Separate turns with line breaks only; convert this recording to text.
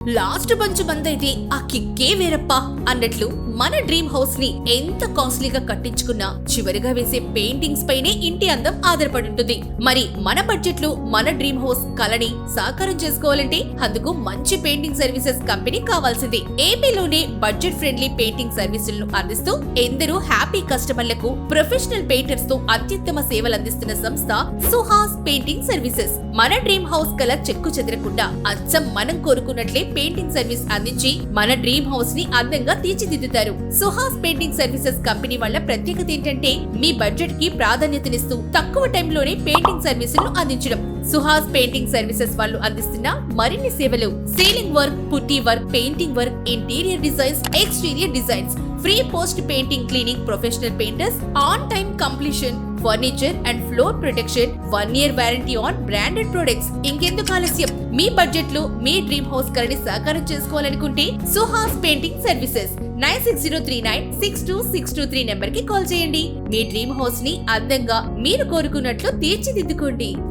Last bunch మందైతే ఆ కిక్కే వేరప్పా అన్నట్లు మన డ్రీమ్ హౌస్ ని ఎంత కాస్ట్లీగా కట్టించుకున్నా చివరిగా వేసే పెయింటింగ్స్ పైనే ఇంటి అందం ఆధారపడి ఉంటుంది. మరి మన బడ్జెట్ లో మన డ్రీమ్ హౌస్ కలని సాకారం చేసుకోవాలంటే అందుకు మంచి పెయింటింగ్ సర్వీసెస్ కంపెనీ కావాల్సిందే. ఏపీలోనే బడ్జెట్ ఫ్రెండ్లీ పెయింటింగ్ సర్వీసులను అందిస్తూ ఎందరో హ్యాపీ కస్టమర్లకు ప్రొఫెషనల్ పెయింటర్స్ తో అత్యుత్తమ సేవలు అందిస్తున్న సంస్థ సుహాస్ పెయింటింగ్ సర్వీసెస్. మన డ్రీమ్ హౌస్ కల చెక్కు చెదరకుండా అచ్చం మనం కోరుకున్నట్లే పెయింటింగ్ సర్వీస్ అందించి మన డ్రీమ్ హౌస్ ని అందంగా తీర్చిదిద్దుతారు. సుహాస్ పెయింటింగ్ సర్వీసెస్ కంపెనీ వాళ్ళ ప్రత్యేకత ఏంటంటే మీ బడ్జెట్ కి ప్రాధాన్యతనిస్తూ తక్కువ టైంలోనే పెయింటింగ్ సర్వీసులను అందించడం. సుహాస్ పెయింటింగ్ సర్వీసెస్ వాళ్ళు అందిస్తున్న మరిన్ని సేవలు సీలింగ్ వర్క్, పుట్టి work, painting work, interior designs, exterior designs, free post painting cleaning, professional painters, on time completion, furniture and floor protection, 1 year warranty on branded products. ఇంకెందుకు ఆలస్యం? మీ బడ్జెట్ లో మీ డ్రీమ్ హౌస్ కలని సాకారం చేసుకోవాలనుకుంటే సుహాస్ పెయింటింగ్ సర్వీసెస్ 9603962623 నెంబర్ కి call చేయండి. మీ dream house ని అందంగా మీరు కోరుకున్నట్లు తీర్చిదిద్దుకోండి.